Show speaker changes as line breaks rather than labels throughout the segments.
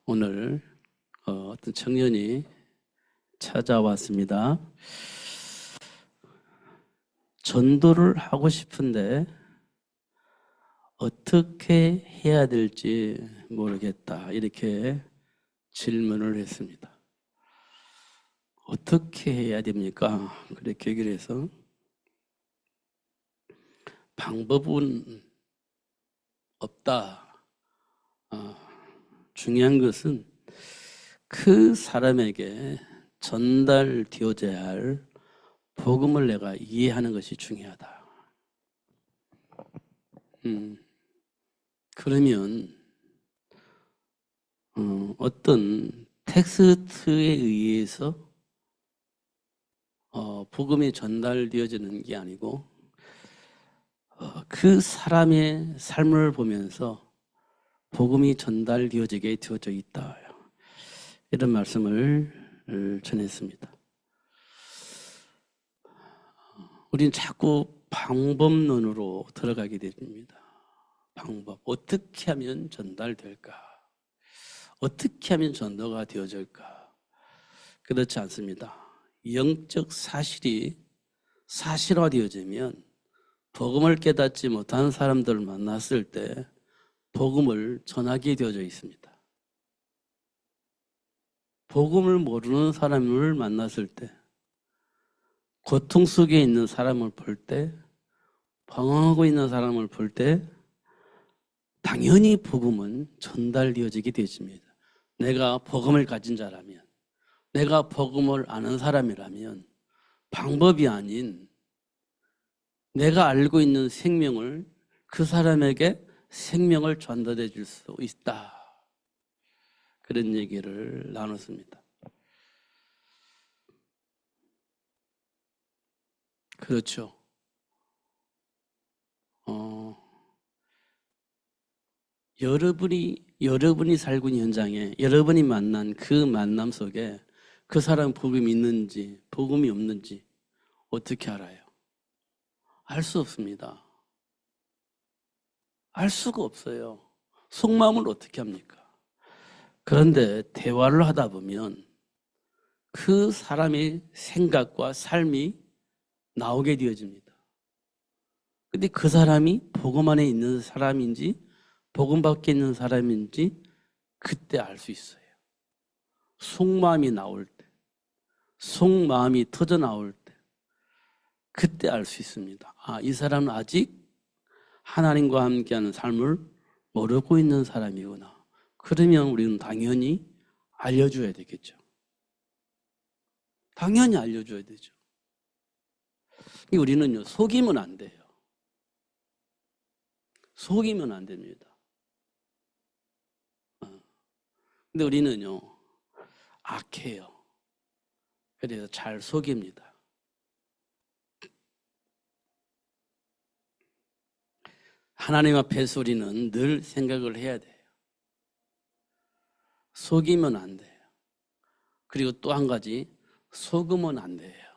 오늘 어떤 청년이 찾아왔습니다. 전도를 하고 싶은데 어떻게 해야 될지 모르겠다, 이렇게 질문을 했습니다. 어떻게 해야 됩니까? 그렇게 얘기를 해서 방법은 없다. 중요한 것은 그 사람에게 전달되어져야 할 복음을 내가 이해하는 것이 중요하다. 그러면 어떤 텍스트에 의해서 복음이 전달되어지는 게 아니고 그 사람의 삶을 보면서 복음이 전달되어지게 되어져 있다, 이런 말씀을 전했습니다. 우리는 자꾸 방법론으로 들어가게 됩니다. 방법, 어떻게 하면 전달될까? 어떻게 하면 전도가 되어질까? 그렇지 않습니다. 영적 사실이 사실화되어지면 복음을 깨닫지 못한 사람들을 만났을 때 복음을 전하게 되어져 있습니다. 복음을 모르는 사람을 만났을 때, 고통 속에 있는 사람을 볼 때, 방황하고 있는 사람을 볼 때 당연히 복음은 전달되어지게 되어집니다. 내가 복음을 가진 자라면, 내가 복음을 아는 사람이라면 방법이 아닌 내가 알고 있는 생명을 그 사람에게 생명을 전달해 줄 수 있다, 그런 얘기를 나눴습니다. 그렇죠. 여러분이 살고 있는 현장에, 여러분이 만난 그 만남 속에 그 사람 복음이 있는지 복음이 없는지 어떻게 알아요? 알 수 없습니다. 알 수가 없어요. 속마음을 어떻게 합니까? 그런데 대화를 하다 보면 그 사람의 생각과 삶이 나오게 되어집니다. 근데 그 사람이 복음 안에 있는 사람인지 복음 밖에 있는 사람인지 그때 알 수 있어요. 속마음이 나올 때, 속마음이 터져 나올 때, 그때 알 수 있습니다. 이 사람은 아직 하나님과 함께하는 삶을 모르고 있는 사람이구나. 그러면 우리는 당연히 알려줘야 되겠죠. 당연히 알려줘야 되죠. 우리는요, 속이면 안 돼요. 속이면 안 됩니다. 근데 우리는요, 악해요. 그래서 잘 속입니다. 하나님 앞에서 우리는 늘 생각을 해야 돼요. 속이면 안 돼요. 그리고 또 한 가지, 속으면 안 돼요.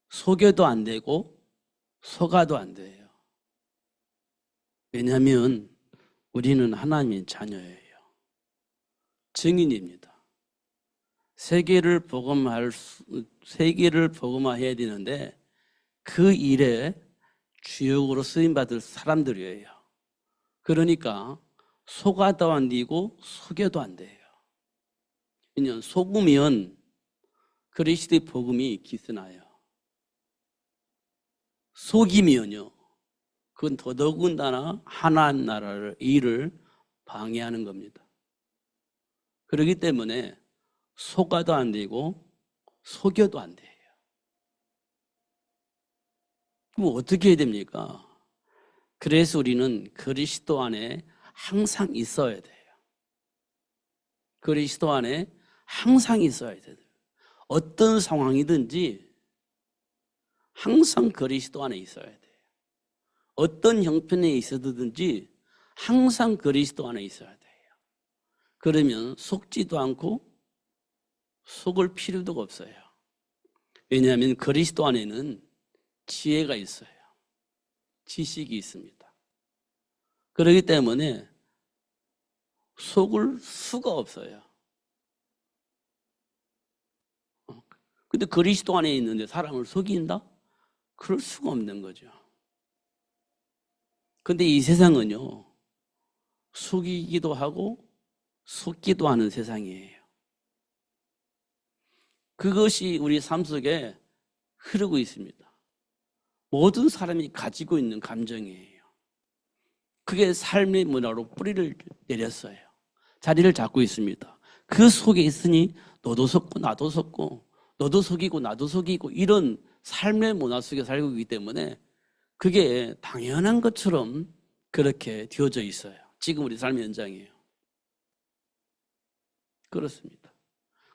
속여도 안 되고 속아도 안 돼요. 왜냐하면 우리는 하나님의 자녀예요. 증인입니다. 세계를 복음화해야 되는데 그 일에 주역으로 쓰임받을 사람들이에요. 그러니까 속아도 안 되고 속여도 안 돼요. 왜냐하면 속으면 그리스도의 복음이 기스나요. 속이면요, 그건 더더군다나 하나님 나라를, 일을 방해하는 겁니다. 그렇기 때문에 속아도 안 되고 속여도 안 돼요. 그럼 어떻게 해야 됩니까? 그래서 우리는 그리스도 안에 항상 있어야 돼요. 그리스도 안에 항상 있어야 돼요. 어떤 상황이든지 항상 그리스도 안에 있어야 돼요. 어떤 형편에 있어든지 항상 그리스도 안에 있어야 돼요. 그러면 속지도 않고 속을 필요도 없어요. 왜냐하면 그리스도 안에는 지혜가 있어요. 지식이 있습니다. 그렇기 때문에 속을 수가 없어요. 근데 그리스도 안에 있는데 사람을 속인다? 그럴 수가 없는 거죠. 근데 이 세상은요, 속이기도 하고 속기도 하는 세상이에요. 그것이 우리 삶 속에 흐르고 있습니다. 모든 사람이 가지고 있는 감정이에요. 그게 삶의 문화로 뿌리를 내렸어요. 자리를 잡고 있습니다. 그 속에 있으니 너도 속고 나도 속고 너도 속이고 나도 속이고 이런 삶의 문화 속에 살고 있기 때문에 그게 당연한 것처럼 그렇게 되어져 있어요. 지금 우리 삶의 현장이에요. 그렇습니다.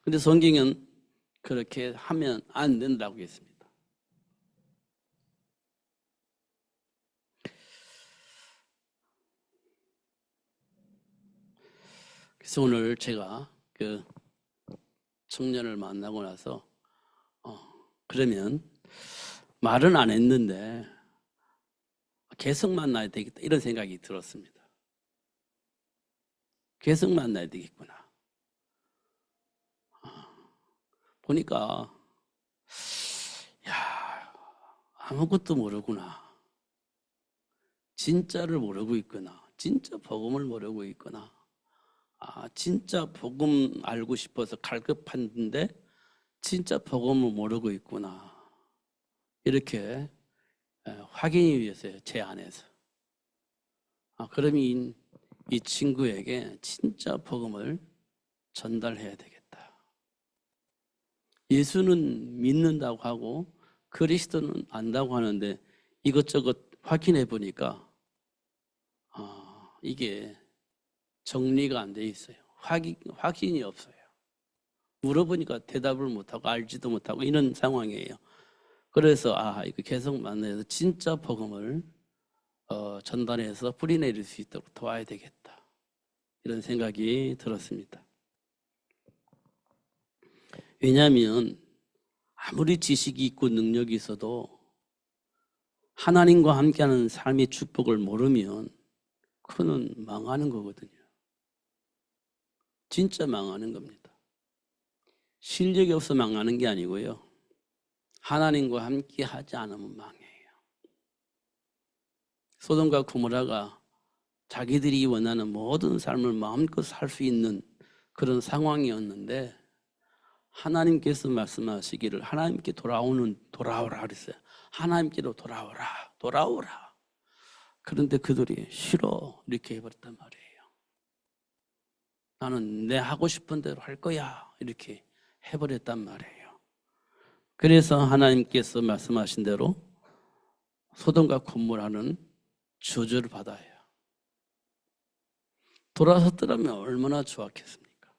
근데 성경은 그렇게 하면 안 된다고 했습니다. 그래서 오늘 제가 그 청년을 만나고 나서 그러면 말은 안 했는데 계속 만나야 되겠다 이런 생각이 들었습니다. 계속 만나야 되겠구나. 보니까 야, 아무것도 모르구나. 진짜를 모르고 있구나. 진짜 복음을 모르고 있구나. 진짜 복음 알고 싶어서 갈급한데 진짜 복음을 모르고 있구나. 이렇게 확인이 되었어요. 제 안에서. 그러면 이 친구에게 진짜 복음을 전달해야 되겠다. 예수는 믿는다고 하고 그리스도는 안다고 하는데 이것저것 확인해 보니까 이게 정리가 안 돼 있어요. 확신이 없어요. 물어보니까 대답을 못하고 알지도 못하고 이런 상황이에요. 그래서 이거 계속 만나서 진짜 복음을 전달해서 뿌리내릴 수 있도록 도와야 되겠다. 이런 생각이 들었습니다. 왜냐하면 아무리 지식이 있고 능력이 있어도 하나님과 함께하는 삶의 축복을 모르면 그는 망하는 거거든요. 진짜 망하는 겁니다. 실력이 없어 망하는 게 아니고요. 하나님과 함께 하지 않으면 망해요. 소돔과 고모라가 자기들이 원하는 모든 삶을 마음껏 살 수 있는 그런 상황이었는데 하나님께서 말씀하시기를 하나님께 돌아오라 그랬어요. 하나님께로 돌아오라. 그런데 그들이 싫어 이렇게 해버렸단 말이에요. 나는 내 하고 싶은 대로 할 거야 이렇게 해버렸단 말이에요. 그래서 하나님께서 말씀하신 대로 소돔과 고모라는 저주를 받아요. 돌아섰더라면 얼마나 좋았겠습니까?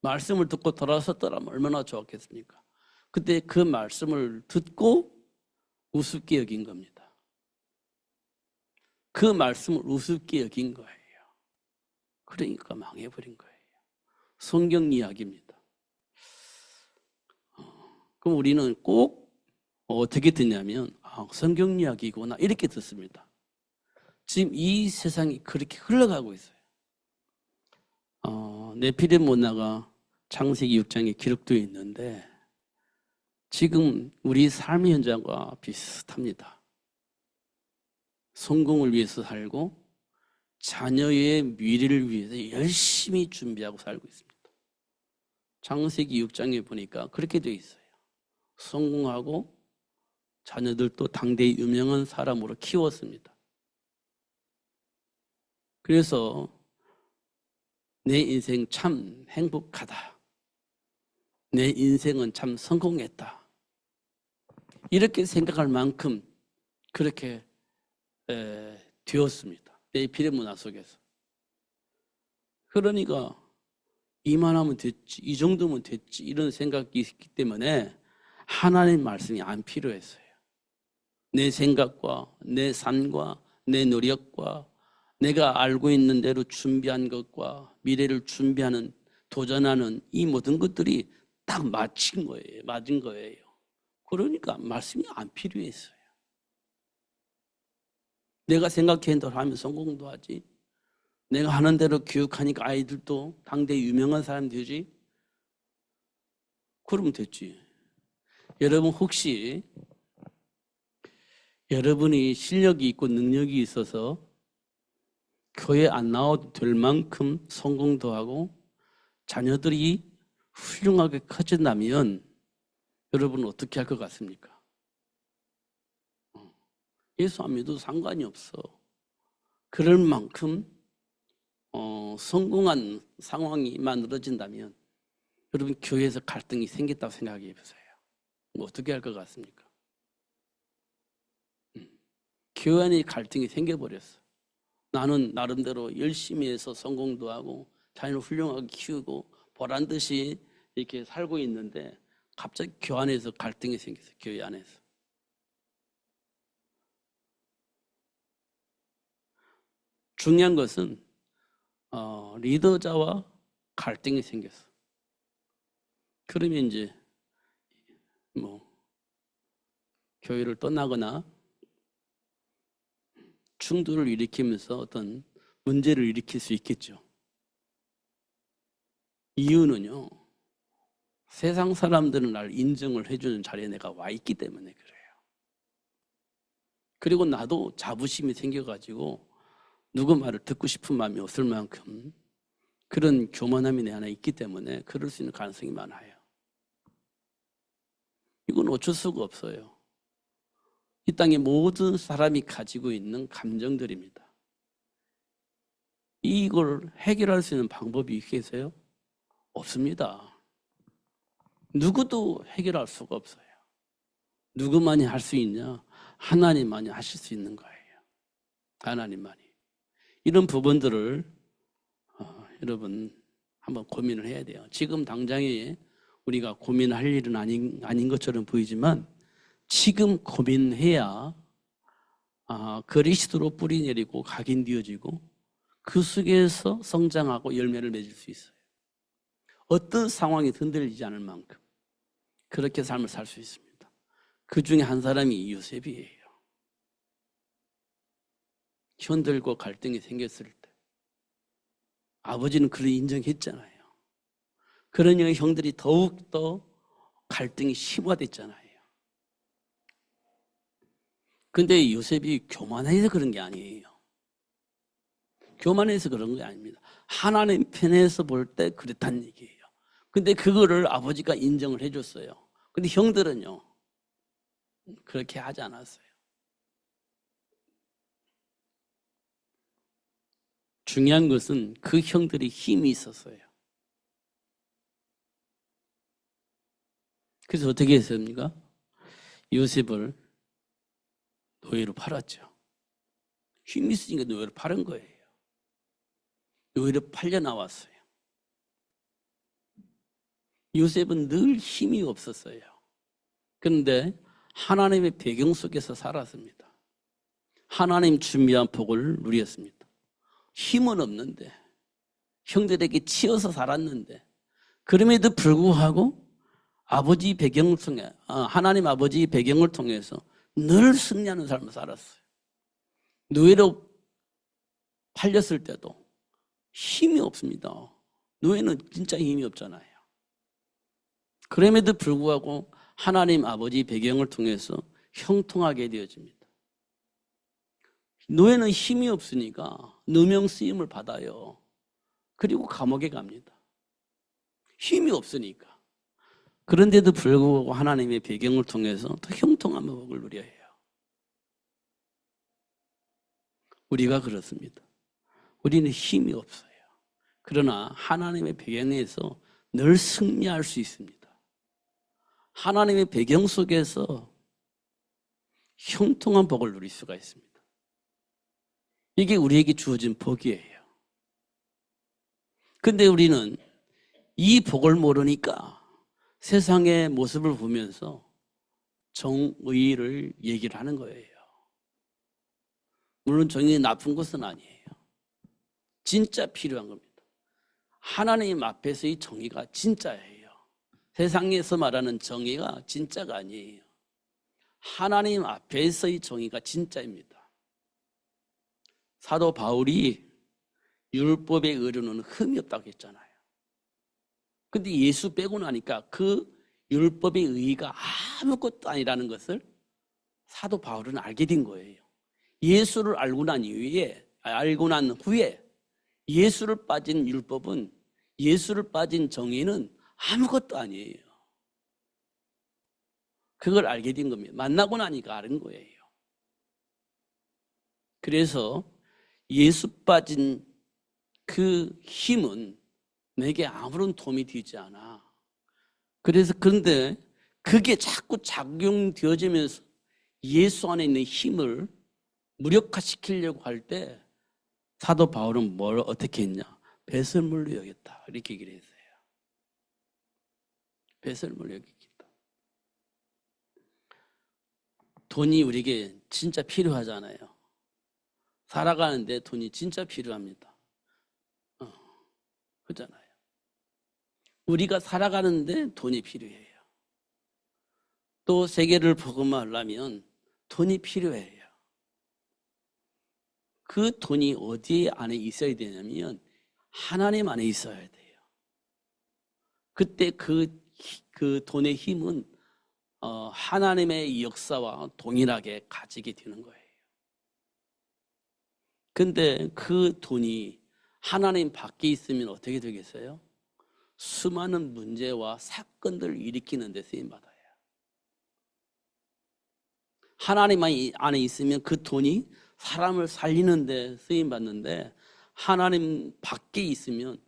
말씀을 듣고 돌아섰더라면 얼마나 좋았겠습니까? 그때 그 말씀을 듣고 우습게 여긴 겁니다. 그 말씀을 우습게 여긴 거예요. 그러니까 망해버린 거예요. 성경 이야기입니다. 그럼 우리는 꼭 어떻게 듣냐면 성경 이야기구나 이렇게 듣습니다. 지금 이 세상이 그렇게 흘러가고 있어요. 네피림 문화가 창세기 6장에 기록되어 있는데 지금 우리 삶의 현장과 비슷합니다. 성공을 위해서 살고 자녀의 미래를 위해서 열심히 준비하고 살고 있습니다. 창세기 6장에 보니까 그렇게 되어 있어요. 성공하고 자녀들도 당대의 유명한 사람으로 키웠습니다. 그래서 내 인생 참 행복하다. 내 인생은 참 성공했다. 이렇게 생각할 만큼 그렇게 되었습니다. 네피림 문화 속에서. 그러니까 이만하면 됐지, 이 정도면 됐지 이런 생각이 있기 때문에 하나님 말씀이 안 필요했어요. 내 생각과 내 삶과 내 노력과 내가 알고 있는 대로 준비한 것과 미래를 준비하는 도전하는 이 모든 것들이 딱 맞은 거예요. 그러니까 말씀이 안 필요했어요. 내가 생각한 대로 하면 성공도 하지. 내가 하는 대로 교육하니까 아이들도 당대 유명한 사람 되지. 그러면 됐지. 여러분 혹시 여러분이 실력이 있고 능력이 있어서 교회 안 나와도 될 만큼 성공도 하고 자녀들이 훌륭하게 커진다면 여러분은 어떻게 할 것 같습니까? 예수 안 믿어도 상관이 없어. 그럴 만큼 성공한 상황이 만들어진다면 여러분 교회에서 갈등이 생겼다고 생각해 보세요. 어떻게 할 것 같습니까? 교회 안에 갈등이 생겨버렸어. 나는 나름대로 열심히 해서 성공도 하고 자녀를 훌륭하게 키우고 보란 듯이 이렇게 살고 있는데 갑자기 교회 안에서 갈등이 생겼어요. 교회 안에서. 중요한 것은 리더자와 갈등이 생겼어. 그러면 이제 교회를 떠나거나 충돌을 일으키면서 어떤 문제를 일으킬 수 있겠죠. 이유는요, 세상 사람들은 날 인정을 해주는 자리에 내가 와 있기 때문에 그래요. 그리고 나도 자부심이 생겨가지고 누구 말을 듣고 싶은 마음이 없을 만큼 그런 교만함이 내 안에 있기 때문에 그럴 수 있는 가능성이 많아요. 이건 어쩔 수가 없어요. 이 땅의 모든 사람이 가지고 있는 감정들입니다. 이걸 해결할 수 있는 방법이 있겠어요? 없습니다. 누구도 해결할 수가 없어요. 누구만이 할 수 있냐? 하나님만이 하실 수 있는 거예요. 하나님만이. 이런 부분들을 여러분 한번 고민을 해야 돼요. 지금 당장에 우리가 고민할 일은 아닌 것처럼 보이지만 지금 고민해야 그리스도로 뿌리 내리고 각인되어지고 그 속에서 성장하고 열매를 맺을 수 있어요. 어떤 상황이 흔들리지 않을 만큼 그렇게 삶을 살 수 있습니다. 그 중에 한 사람이 요셉이에요. 형들과 갈등이 생겼을 때 아버지는 그를 인정했잖아요. 그러니 형들이 더욱더 갈등이 심화됐잖아요. 근데 요셉이 교만해서 그런 게 아니에요. 교만해서 그런 게 아닙니다. 하나님 편에서 볼 때 그렇다는 얘기예요. 근데 그거를 아버지가 인정을 해줬어요. 근데 형들은요, 그렇게 하지 않았어요. 중요한 것은 그 형들이 힘이 있었어요. 그래서 어떻게 했습니까? 요셉을 노예로 팔았죠. 힘이 있으니까 노예로 팔은 거예요. 노예로 팔려 나왔어요. 요셉은 늘 힘이 없었어요. 그런데 하나님의 배경 속에서 살았습니다. 하나님 준비한 복을 누렸습니다. 힘은 없는데 형들에게 치여서 살았는데 그럼에도 불구하고 아버지 배경을 통해 하나님 아버지 배경을 통해서 늘 승리하는 삶을 살았어요. 노예로 팔렸을 때도 힘이 없습니다. 노예는 진짜 힘이 없잖아요. 그럼에도 불구하고 하나님 아버지 배경을 통해서 형통하게 되어집니다. 노예는 힘이 없으니까 누명 쓰임을 받아요. 그리고 감옥에 갑니다. 힘이 없으니까. 그런데도 불구하고 하나님의 배경을 통해서 더 형통한 복을 누려야 해요. 우리가 그렇습니다. 우리는 힘이 없어요. 그러나 하나님의 배경에서 늘 승리할 수 있습니다. 하나님의 배경 속에서 형통한 복을 누릴 수가 있습니다. 이게 우리에게 주어진 복이에요. 근데 우리는 이 복을 모르니까 세상의 모습을 보면서 정의를 얘기를 하는 거예요. 물론 정의가 나쁜 것은 아니에요. 진짜 필요한 겁니다. 하나님 앞에서의 정의가 진짜예요. 세상에서 말하는 정의가 진짜가 아니에요. 하나님 앞에서의 정의가 진짜입니다. 사도 바울이 율법의 의로는 흠이 없다고 했잖아요. 근데 예수 빼고 나니까 그 율법의 의의가 아무것도 아니라는 것을 사도 바울은 알게 된 거예요. 예수를 알고 난 후에 예수를 빠진 율법은, 예수를 빠진 정의는 아무것도 아니에요. 그걸 알게 된 겁니다. 만나고 나니까 아는 거예요. 그래서 예수 빠진 그 힘은 내게 아무런 도움이 되지 않아. 그런데 그게 자꾸 작용되어지면서 예수 안에 있는 힘을 무력화시키려고 할 때 사도 바울은 뭘 어떻게 했냐? 배설물로 여겼다. 이렇게 얘기를 했어요. 배설물로 여기겠다. 돈이 우리에게 진짜 필요하잖아요. 살아가는데 돈이 진짜 필요합니다. 그렇잖아요. 우리가 살아가는데 돈이 필요해요. 또 세계를 복음하려면 돈이 필요해요. 그 돈이 어디 안에 있어야 되냐면 하나님 안에 있어야 돼요. 그때 그 돈의 힘은 하나님의 역사와 동일하게 가지게 되는 거예요. 근데 그 돈이 하나님 밖에 있으면 어떻게 되겠어요? 수많은 문제와 사건들을 일으키는 데 쓰임받아요. 하나님 안에 있으면 그 돈이 사람을 살리는 데 쓰임받는데, 하나님 밖에 있으면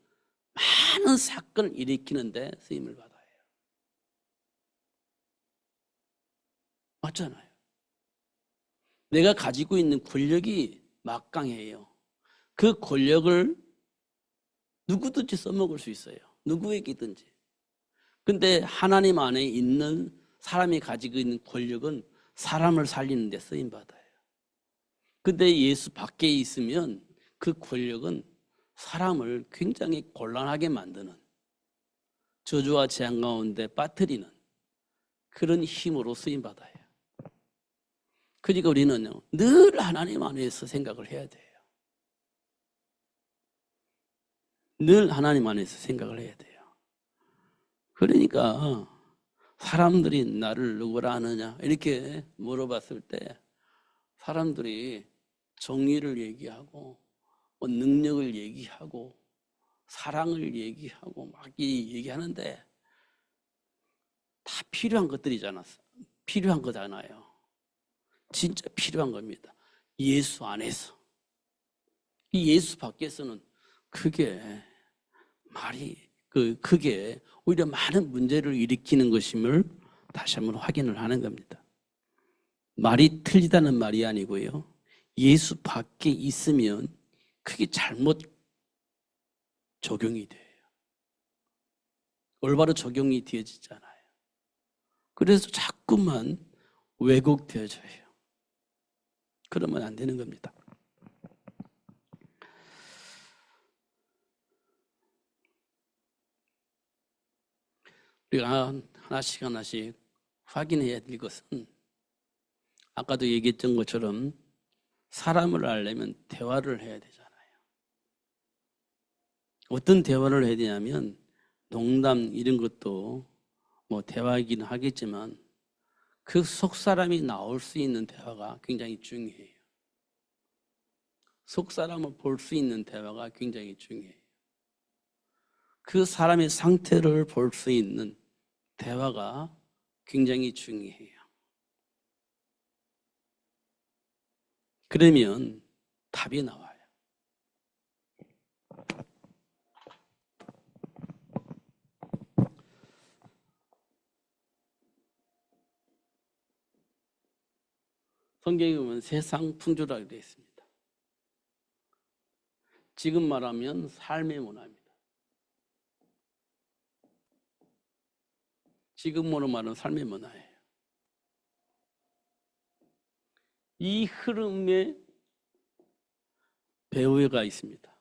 많은 사건을 일으키는 데 쓰임을 받아요. 맞잖아요. 내가 가지고 있는 권력이 막강해요. 그 권력을 누구든지 써먹을 수 있어요. 누구에게든지. 근데 하나님 안에 있는 사람이 가지고 있는 권력은 사람을 살리는 데 쓰임받아요. 근데 예수 밖에 있으면 그 권력은 사람을 굉장히 곤란하게 만드는, 저주와 재앙 가운데 빠뜨리는 그런 힘으로 쓰임받아요. 그러니까 우리는요, 늘 하나님 안에서 생각을 해야 돼요. 늘 하나님 안에서 생각을 해야 돼요. 그러니까 사람들이 나를 누구라 하느냐 이렇게 물어봤을 때 사람들이 정의를 얘기하고 능력을 얘기하고 사랑을 얘기하고 막 얘기하는데 다 필요한 것들이잖아요. 필요한 거잖아요. 진짜 필요한 겁니다. 예수 안에서. 이 예수 밖에서는 그게 그게 오히려 많은 문제를 일으키는 것임을 다시 한번 확인을 하는 겁니다. 말이 틀리다는 말이 아니고요. 예수 밖에 있으면 그게 잘못 적용이 돼요. 올바로 적용이 되어지잖아요. 그래서 자꾸만 왜곡되어져요. 그러면 안 되는 겁니다. 우리가 하나씩 확인해야 될 것은 아까도 얘기했던 것처럼 사람을 알려면 대화를 해야 되잖아요. 어떤 대화를 해야 되냐면 농담 이런 것도 뭐 대화이긴 하겠지만 그 속 사람이 나올 수 있는 대화가 굉장히 중요해요. 속 사람을 볼 수 있는 대화가 굉장히 중요해요. 그 사람의 상태를 볼 수 있는 대화가 굉장히 중요해요. 그러면 답이 나와요. 성경에 보면 세상 풍조라고 되어 있습니다. 지금 말하면 삶의 문화입니다. 지금으로 말하는 삶의 문화예요. 이 흐름에 배후가 있습니다.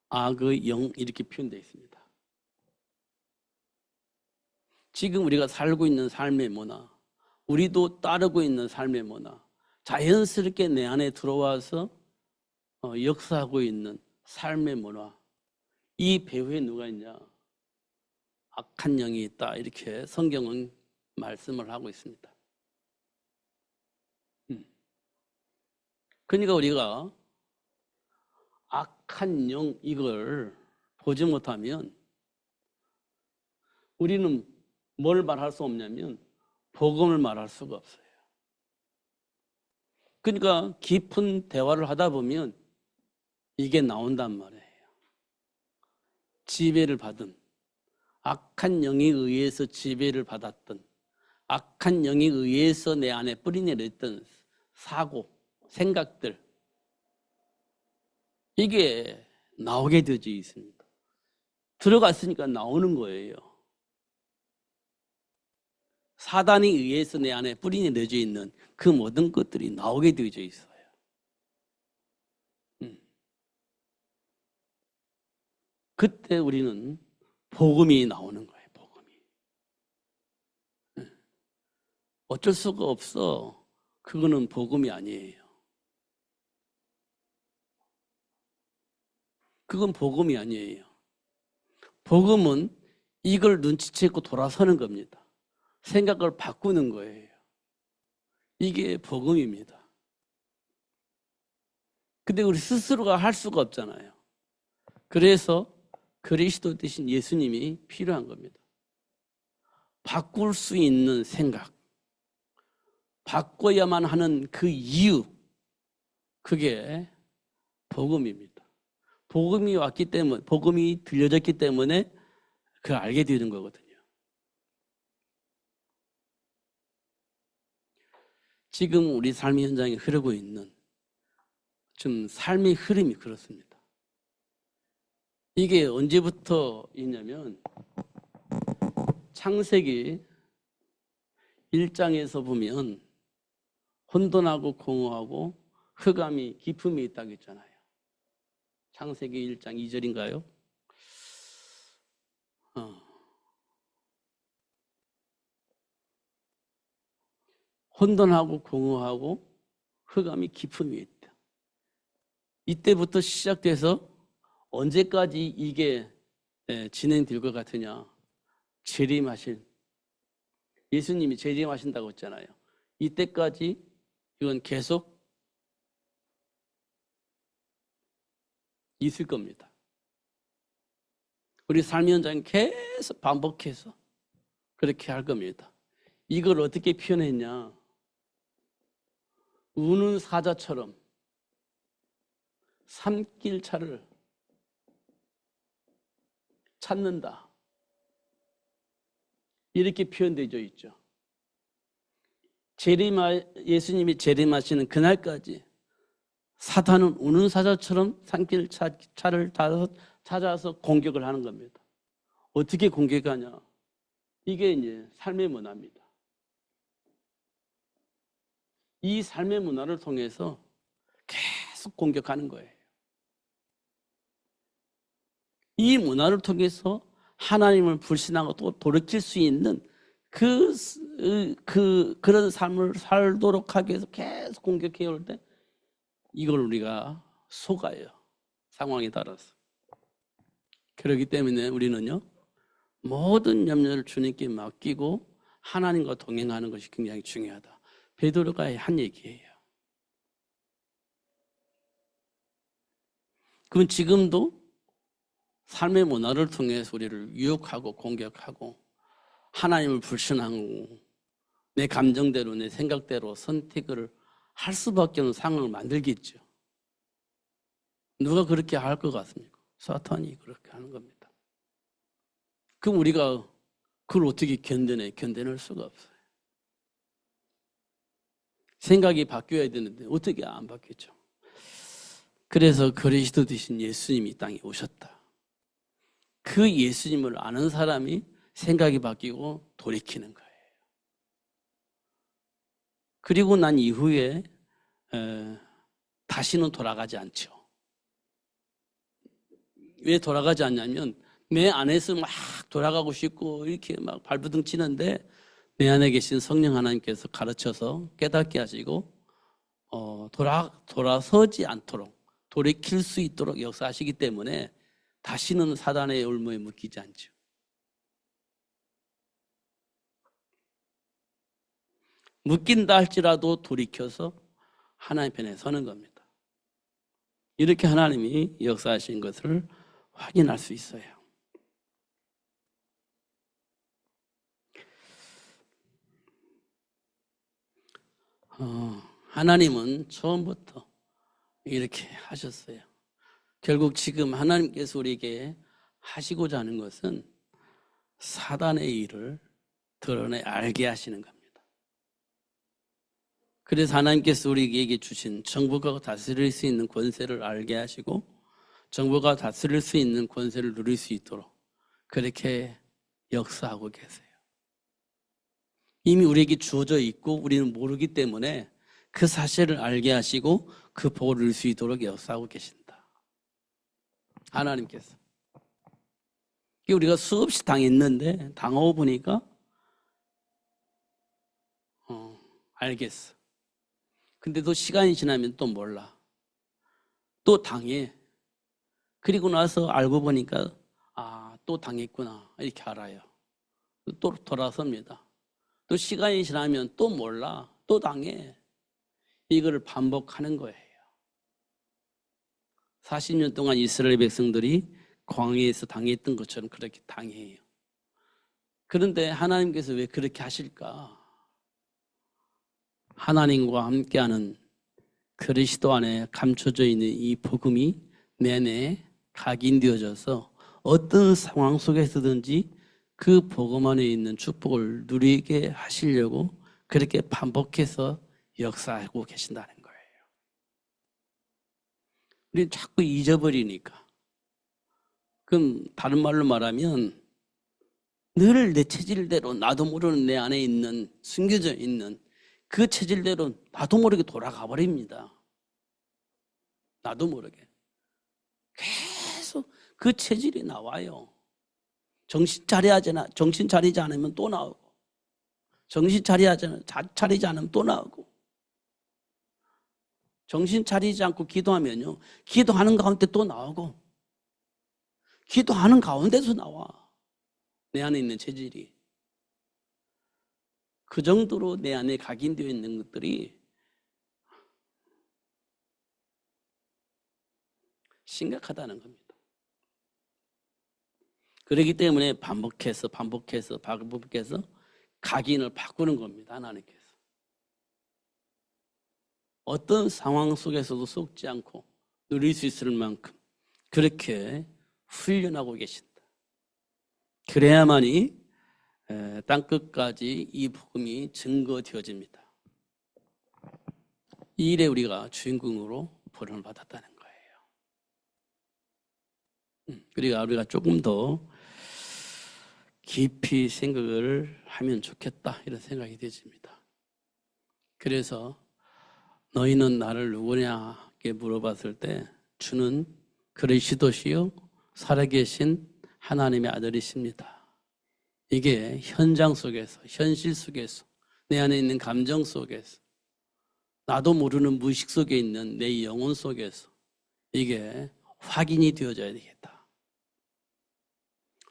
악의 영 이렇게 표현되어 있습니다. 지금 우리가 살고 있는 삶의 문화, 우리도 따르고 있는 삶의 문화, 자연스럽게 내 안에 들어와서 역사하고 있는 삶의 문화, 이 배후에 누가 있냐? 악한 영이 있다, 이렇게 성경은 말씀을 하고 있습니다. 그러니까 우리가 악한 영, 이걸 보지 못하면 우리는 뭘 말할 수 없냐면 복음을 말할 수가 없어요. 그러니까 깊은 대화를 하다 보면 이게 나온단 말이에요. 지배를 받은, 악한 영에 의해서 지배를 받았던, 악한 영에 의해서 내 안에 뿌리내렸던 사고, 생각들, 이게 나오게 되어져 있습니다. 들어갔으니까 나오는 거예요. 사단에 의해서 내 안에 뿌리내려져 있는 그 모든 것들이 나오게 되어져 있어요. 그때 우리는 복음이 나오는 거예요. 복음이. 어쩔 수가 없어. 그거는 복음이 아니에요. 그건 복음이 아니에요. 복음은 이걸 눈치채고 돌아서는 겁니다. 생각을 바꾸는 거예요. 이게 복음입니다. 근데 우리 스스로가 할 수가 없잖아요. 그래서 그리스도 대신 예수님이 필요한 겁니다. 바꿀 수 있는 생각, 바꿔야만 하는 그 이유, 그게 복음입니다. 복음이 왔기 때문에, 복음이 들려졌기 때문에 그걸 알게 되는 거거든요. 지금 우리 삶의 현장에 흐르고 있는 좀 삶의 흐름이 그렇습니다. 이게 언제부터 있냐면 창세기 1장에서 보면 혼돈하고 공허하고 흑암이 기품이 있다고 했잖아요. 창세기 1장 2절인가요? 혼돈하고 공허하고 흑암이 기품이 있다. 이때부터 시작돼서 언제까지 이게 진행될 것 같으냐? 재림하실, 예수님이 재림하신다고 했잖아요. 이때까지 이건 계속 있을 겁니다. 우리 삶의 현장에 계속 반복해서 그렇게 할 겁니다. 이걸 어떻게 표현했냐? 우는 사자처럼 산길차를 찾는다. 이렇게 표현되어 있죠. 예수님이 재림하시는 그날까지 사탄은 우는 사자처럼 산길차를 찾아서 공격을 하는 겁니다. 어떻게 공격하냐? 이게 이제 삶의 문화입니다. 이 삶의 문화를 통해서 계속 공격하는 거예요. 이 문화를 통해서 하나님을 불신하고 또 돌이킬 수 있는 그런 삶을 살도록 하기 위해서 계속 공격해 올 때 이걸 우리가 속아요. 상황에 따라서. 그렇기 때문에 우리는요, 모든 염려를 주님께 맡기고 하나님과 동행하는 것이 굉장히 중요하다. 베드로가 한 얘기예요. 그럼 지금도 삶의 문화를 통해서 우리를 유혹하고 공격하고 하나님을 불신하고 내 감정대로 내 생각대로 선택을 할 수밖에 없는 상황을 만들겠죠. 누가 그렇게 할 것 같습니까? 사탄이 그렇게 하는 겁니다. 그럼 우리가 그걸 어떻게 견뎌낼 수가 없어요. 생각이 바뀌어야 되는데 어떻게 안 바뀌죠? 그래서 그리스도 되신 예수님이 이 땅에 오셨다. 그 예수님을 아는 사람이 생각이 바뀌고 돌이키는 거예요. 그리고 난 이후에 다시는 돌아가지 않죠. 왜 돌아가지 않냐면 내 안에서 막 돌아가고 싶고 이렇게 막 발버둥 치는데 내 안에 계신 성령 하나님께서 가르쳐서 깨닫게 하시고 돌아서지 않도록 돌이킬 수 있도록 역사하시기 때문에 다시는 사단의 올무에 묶이지 않죠. 묶인다 할지라도 돌이켜서 하나님 편에 서는 겁니다. 이렇게 하나님이 역사하신 것을 확인할 수 있어요. 하나님은 처음부터 이렇게 하셨어요. 결국 지금 하나님께서 우리에게 하시고자 하는 것은 사단의 일을 드러내 알게 하시는 겁니다. 그래서 하나님께서 우리에게 주신 정부가 다스릴 수 있는 권세를 알게 하시고 정부가 다스릴 수 있는 권세를 누릴 수 있도록 그렇게 역사하고 계세요. 이미 우리에게 주어져 있고 우리는 모르기 때문에 그 사실을 알게 하시고 그 복을 누릴 수 있도록 역사하고 계신다. 하나님께서. 우리가 수없이 당했는데 당하고 보니까 알겠어. 근데 또 시간이 지나면 또 몰라. 또 당해. 그리고 나서 알고 보니까 또 당했구나 이렇게 알아요. 또 돌아섭니다. 또 시간이 지나면 또 몰라. 또 당해. 이거를 반복하는 거예요. 40년 동안 이스라엘 백성들이 광야에서 당했던 것처럼 그렇게 당해요. 그런데 하나님께서 왜 그렇게 하실까? 하나님과 함께하는 그리스도 안에 감춰져 있는 이 복음이 내내 각인되어져서 어떤 상황 속에서든지 그 복음 안에 있는 축복을 누리게 하시려고 그렇게 반복해서 역사하고 계신다는 거예요. 우리는 자꾸 잊어버리니까. 그럼 다른 말로 말하면 늘 내 체질대로 나도 모르는 내 안에 있는 숨겨져 있는 그 체질대로 나도 모르게 돌아가 버립니다. 나도 모르게. 계속 그 체질이 나와요. 정신 차리지 않으면 또 나오고, 정신 차리지 않으면 또 나오고, 정신 차리지 않고 기도하면요, 기도하는 가운데 또 나오고, 기도하는 가운데서 나와. 내 안에 있는 체질이. 그 정도로 내 안에 각인되어 있는 것들이 심각하다는 겁니다. 그렇기 때문에 반복해서 각인을 바꾸는 겁니다. 하나님께서. 어떤 상황 속에서도 속지 않고 누릴 수 있을 만큼 그렇게 훈련하고 계신다. 그래야만이 땅끝까지 이 복음이 증거되어집니다. 이 일에 우리가 주인공으로 보름을 받았다는 거예요. 그러니까 우리가 조금 더 깊이 생각을 하면 좋겠다 이런 생각이 되집니다. 그래서 너희는 나를 누구냐게 물어봤을 때 주는 그리스도시요 살아계신 하나님의 아들이십니다. 이게 현장 속에서, 현실 속에서, 내 안에 있는 감정 속에서, 나도 모르는 무의식 속에 있는 내 영혼 속에서 이게 확인이 되어져야 되겠다.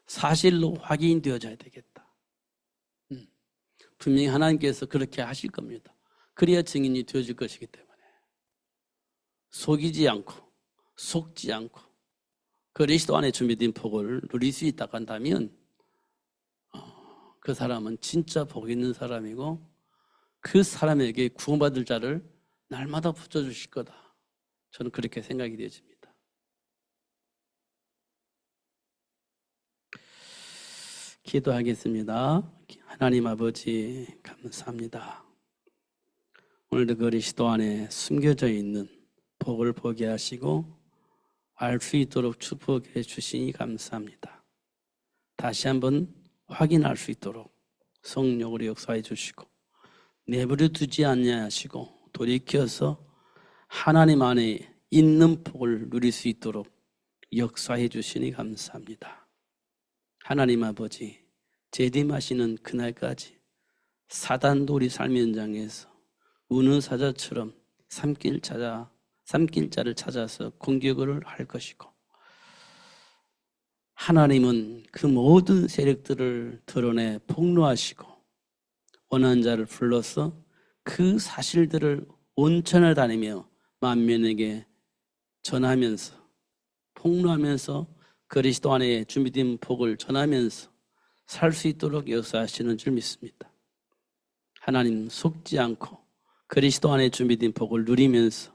사실로 확인되어져야 되겠다. 분명히 하나님께서 그렇게 하실 겁니다. 그래야 증인이 되어질 것이기 때문에 속이지 않고 속지 않고 그리스도 안에 준비된 복을 누릴 수 있다고 한다면 그 사람은 진짜 복 있는 사람이고 그 사람에게 구원받을 자를 날마다 붙여주실 거다. 저는 그렇게 생각이 되어집니다. 기도하겠습니다. 하나님 아버지 감사합니다. 오늘도 그리스도 안에 숨겨져 있는 복을 보게 하시고 알 수 있도록 축복해 주시니 감사합니다. 다시 한번 확인할 수 있도록 성령으로 역사해 주시고 내버려 두지 않냐하시고 돌이켜서 하나님 안에 있는 복을 누릴 수 있도록 역사해 주시니 감사합니다. 하나님 아버지, 재림하시는 그날까지 사단도 우리 삶의 현장에서 우는 사자처럼 삼킬 자를 찾아서 공격을 할 것이고, 하나님은 그 모든 세력들을 드러내 폭로하시고 원하는 자를 불러서 그 사실들을 온천을 다니며 만민에게 전하면서 폭로하면서 그리스도 안에 준비된 복을 전하면서 살 수 있도록 역사하시는 줄 믿습니다. 하나님 속지 않고 그리스도 안에 준비된 복을 누리면서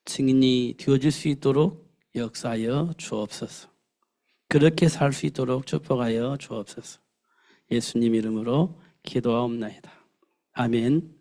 증인이 되어질 수 있도록 역사하여 주옵소서. 그렇게 살 수 있도록 축복하여 주옵소서. 예수님 이름으로 기도하옵나이다. 아멘.